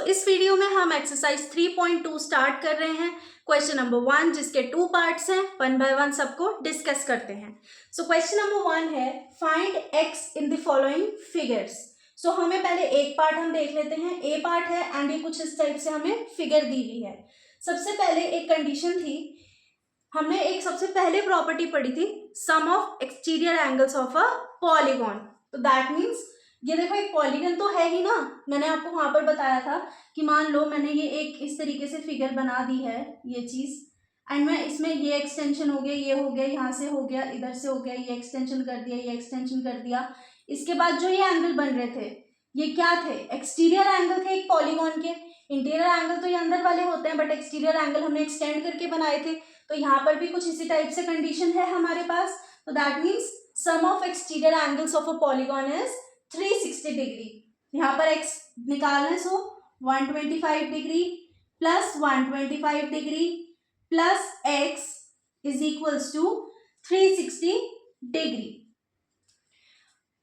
इस वीडियो में हम एक्सरसाइज 3.2 स्टार्ट कर रहे हैं। क्वेश्चन नंबर 1 जिसके 2 पार्ट्स हैं, वन बाय वन सबको डिस्कस करते हैं। क्वेश्चन नंबर 1 है find x in the following figures. हमें पहले एक पार्ट हम देख लेते हैं। ए पार्ट है एंड ये कुछ इस टाइप से हमें फिगर दी हुई है। सबसे पहले एक कंडीशन थी, हमने एक सबसे पहले प्रॉपर्टी पढ़ी थी sum of exterior angles of a polygon. तो दैट मीन्स ये देखो एक पॉलीगन तो है ही ना, मैंने आपको वहां पर बताया था कि मान लो मैंने ये एक इस तरीके से फिगर बना दी है ये चीज, एंड मैं इसमें ये एक्सटेंशन हो गया, ये हो गया, यहाँ से हो गया, इधर से हो गया, ये एक्सटेंशन कर दिया, ये एक्सटेंशन कर दिया। इसके बाद जो ये एंगल बन रहे थे ये क्या थे? एक्सटीरियर एंगल थे एक पॉलीगॉन के। इंटीरियर एंगल तो ये अंदर वाले होते हैं, बट एक्सटीरियर एंगल हमने एक्सटेंड करके बनाए थे। तो यहाँ पर भी कुछ इसी टाइप से कंडीशन है हमारे पास। तो that means sum of exterior angles of a polygon is 360 degree. यहाँ पर x निकालना है, 125 degree plus 125 degree plus x is equals to 360 degree.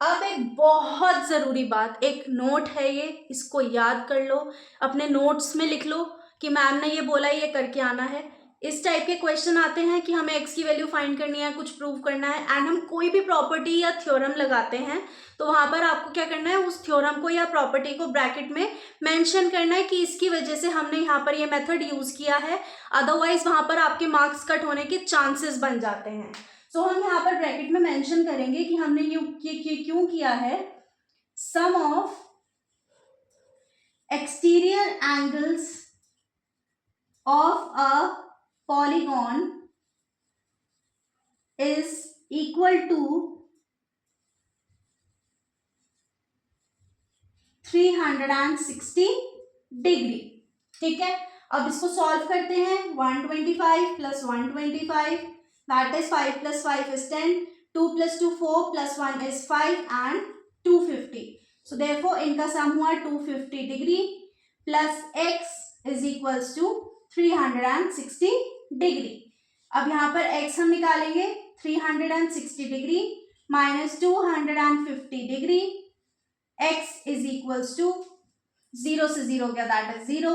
अब एक बहुत जरूरी बात, एक नोट है ये, इसको याद कर लो, अपने नोट्स में लिख लो कि मैम ने ये बोला ये करके आना है। इस टाइप के क्वेश्चन आते हैं कि हमें x की वैल्यू फाइंड करनी है, कुछ प्रूव करना है, एंड हम कोई भी प्रॉपर्टी या थ्योरम लगाते हैं तो वहां पर आपको क्या करना है, उस थ्योरम को या प्रॉपर्टी को ब्रैकेट में मेंशन करना है कि इसकी वजह से हमने यहाँ पर ये मेथड यूज किया है, अदरवाइज वहां पर आपके मार्क्स कट होने के चांसेस बन जाते हैं। हम यहाँ पर ब्रैकेट में मेंशन करेंगे कि हमने ये क्यों किया है। Sum of exterior angles of a polygon is equal to 360 degree. ठीक है, अब इसको सॉल्व करते हैं। 125 plus 125 that is 5 plus 5 is 10, 2 plus 2 4 plus 1 is 5 and 250। So therefore इनका सम हुआ 250 degree plus x is equals to 360 degree. अब यहाँ पर x हम निकालेंगे, 360 degree minus 250 degree, x is equals to 0 से 0 गया, that is 0,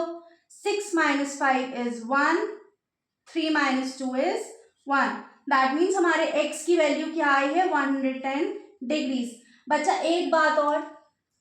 6 minus 5 is 1, 3 minus 2 is 1। That means हमारे x की वैल्यू क्या आई है? 110 डिग्रीज। बच्चा एक बात और,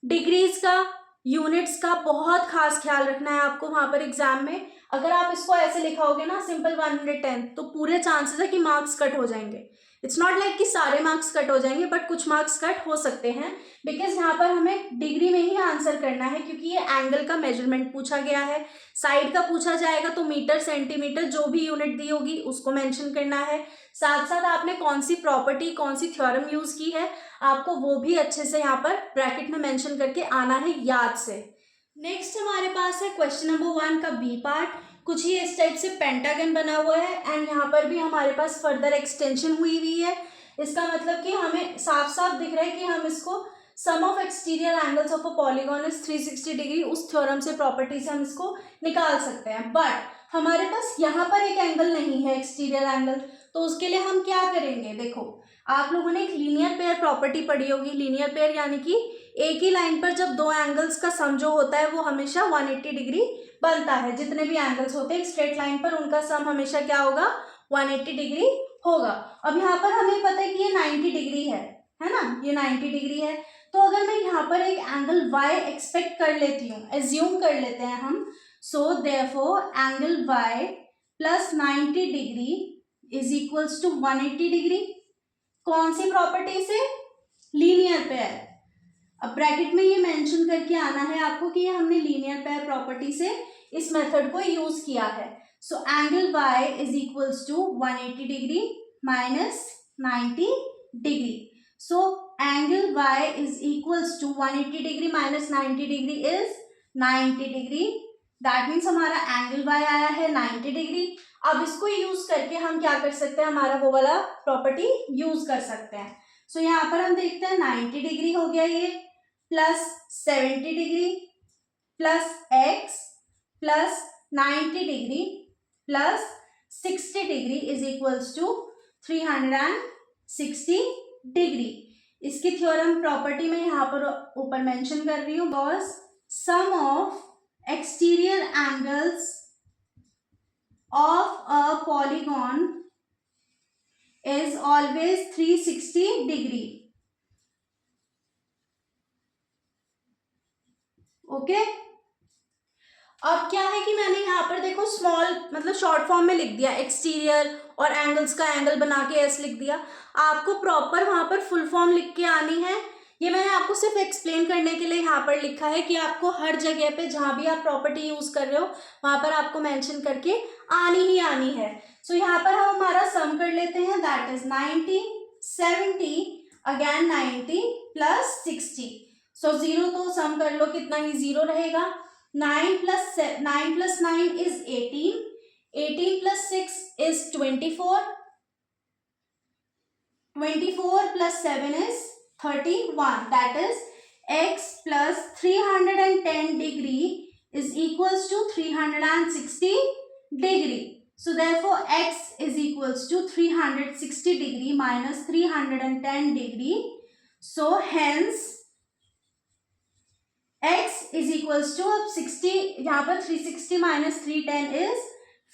डिग्रीज का, यूनिट्स का बहुत खास ख्याल रखना है आपको वहां पर एग्जाम में। अगर आप इसको ऐसे लिखाओगे ना सिंपल 110, तो पूरे चांसेस है कि मार्क्स कट हो जाएंगे। इट्स नॉट लाइक कि सारे मार्क्स कट हो जाएंगे, बट कुछ मार्क्स कट हो सकते हैं, बिकॉज यहाँ पर हमें डिग्री में ही आंसर करना है, क्योंकि ये एंगल का मेजरमेंट पूछा गया है। साइड का पूछा जाएगा तो मीटर, सेंटीमीटर, जो भी यूनिट दी होगी उसको मेंशन करना है। साथ साथ आपने कौन सी प्रॉपर्टी, कौन सी थ्योरम यूज की है, आपको वो भी अच्छे से यहाँ पर ब्रैकेट में मेंशन करके आना है याद से। नेक्स्ट हमारे पास है क्वेश्चन नंबर 1 का बी पार्ट। कुछ ही इस टाइप से पेंटागन बना हुआ है एंड यहाँ पर भी हमारे पास फर्दर एक्सटेंशन हुई है। इसका मतलब कि हमें साफ साफ दिख रहा है कि हम इसको sum of exterior angles of a polygon is 360 degree, उस थ्योरम से, प्रॉपर्टी से हम इसको निकाल सकते हैं। बट हमारे पास यहाँ पर एक एंगल नहीं है एक्सटीरियर एंगल, तो उसके लिए हम क्या करेंगे? देखो, आप लोगों ने एक लीनियर पेयर प्रॉपर्टी पढ़ी होगी। लीनियर पेयर यानी कि एक ही लाइन पर जब दो एंगल्स का सम जो होता है वो हमेशा 180 डिग्री बनता है। जितने भी एंगल्स होते हैं स्ट्रेट लाइन पर, उनका सम हमेशा क्या होगा? 180 डिग्री होगा। अब यहाँ पर हमें पता है कि ये 90 डिग्री है ना, ये 90 डिग्री है। तो अगर मैं यहाँ पर एक एंगल y एक्सपेक्ट कर लेती हूँ, एज्यूम कर लेते हैं हम, so therefore angle y plus 90 degree is equals to 180 degree. कौन सी प्रॉपर्टी से? Linear pair. अब ब्रैकेट में ये मेंशन करके आना है आपको कि ये हमने लीनियर पेयर प्रॉपर्टी से इस मेथड को यूज किया है। So angle y is equals to 180 degree minus 90 degree. So angle y is equals to 180 degree minus 90 degree is 90 degree. That means हमारा एंगल y आया है 90 डिग्री। अब इसको यूज करके हम क्या कर सकते हैं? हमारा वो वाला प्रॉपर्टी यूज कर सकते हैं। सो यहाँ पर हम देखते हैं 90 डिग्री हो गया ये, plus 70 degree plus x plus 90 degree plus 60 degree is equals to 360 degree. इसकी थ्योरम प्रॉपर्टी में यहाँ पर ऊपर मेंशन कर रही हूँ, because some of angles of a polygon is always 360 degree. Okay अब क्या है कि मैंने यहाँ पर देखो स्मॉल मतलब शॉर्ट फॉर्म में लिख दिया एक्सटीरियर और एंगल्स का एंगल बना के एस लिख दिया. आपको प्रॉपर वहां पर फुल फॉर्म लिख के आनी है. ये मैंने आपको सिर्फ एक्सप्लेन करने के लिए यहाँ पर लिखा है कि आपको हर जगह पे जहाँ भी आप प्रॉपर्टी यूज कर रहे हो वहां पर आपको मेंशन करके आनी ही आनी है. सो यहाँ पर हम हमारा सम कर लेते हैं. That is 90, 70, again 90 plus 60. सो 0 तो सम कर लो कितना ही 0 रहेगा. 9 plus 9 is 18. 18 plus 6 is 24. 24 plus 7 is 31. That is x plus 310 degree is equals to 360 degree. So therefore x is equals to 360 degree minus 310 degree. So hence x is equals to अब 60 यहाँ पर 360 minus 310 is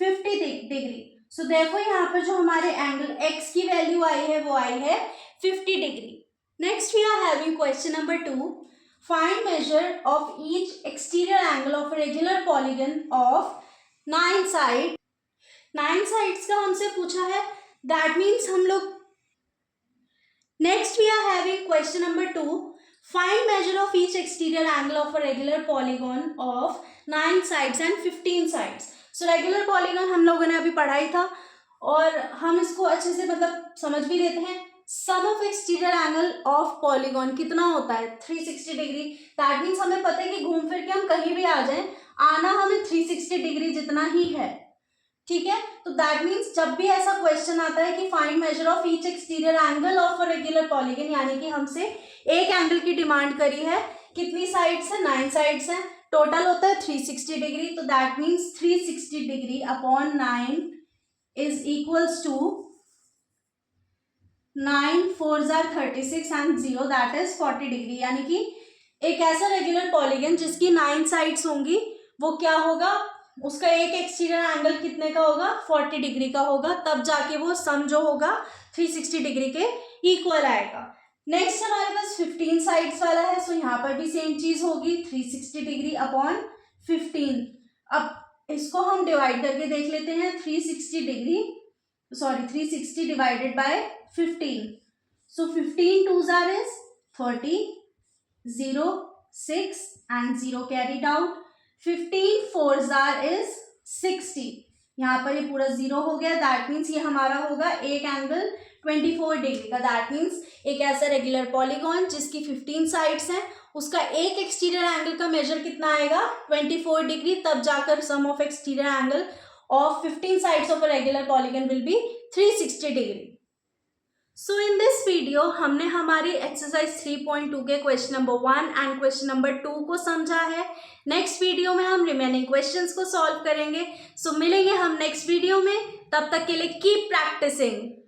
50 degree. So therefore यहाँ पर जो हमारे angle x की value आई है वो आई है 50 degree. Next we are having question number 2. Find measure of each exterior angle of a regular polygon of 9 sides. 9 sides का हमसे पूछा है. That means हम लोग next we are having question number 2. Find measure of each exterior angle of a regular polygon of 9 sides and 15 sides. So regular polygon हम लोगों ने अभी पढ़ा ही था और हम इसको अच्छे से मतलब समझ भी लेते हैं. Sum of exterior angle of polygon कितना होता है 360 डिग्री. दैट मीन्स हमें पता है कि घूम फिर के हम कहीं भी आ जाएं आना हमें 360 डिग्री जितना ही है. ठीक है. तो दैट मीन्स जब भी ऐसा क्वेश्चन आता है कि find measure of each exterior angle of a regular polygon यानी कि हमसे एक एंगल की डिमांड करी है. कितनी साइड्स है 9 साइड्स हैं. टोटल होता है 360 डिग्री. तो that means 360 degree upon 9 is equals to 9 4s are 36 and 0 that is 40 degree. यानी कि एक ऐसा रेगुलर पॉलीगन जिसकी 9 साइड्स होंगी वो क्या होगा उसका एक एक्सटीरियर एंगल कितने का होगा 40 डिग्री का होगा. तब जाके वो सम जो होगा 360 डिग्री के इक्वल आएगा. नेक्स्ट हमारे पास 15 साइड्स वाला है. सो यहाँ पर भी सेम चीज होगी 360 डिग्री अपॉन 15. अब इसको हम डिवाइड करके देख लेते हैं. 360 divided by 15. So 15 2s are is 30, 0 6 and 0 carried out. 15 4s are is 60. यहाँ पर ये पूरा 0 हो गया. दैट मीन्स ये हमारा होगा एक एंगल 24 डिग्री का. दैट मीन्स एक ऐसा रेगुलर पॉलीगॉन जिसकी 15 साइड्स हैं उसका एक एक्सटीरियर एंगल का मेजर कितना आएगा 24 डिग्री. तब जाकर sum of exterior angle of 15 sides of a regular polygon will be 360 degree. So in this video हमने हमारी एक्सरसाइज 3.2 के question number 1 and question number 2 को समझा है. नेक्स्ट वीडियो में हम रिमेनिंग क्वेश्चंस को सॉल्व करेंगे. सो मिलेंगे हम नेक्स्ट वीडियो में. तब तक के लिए कीप प्रैक्टिसिंग.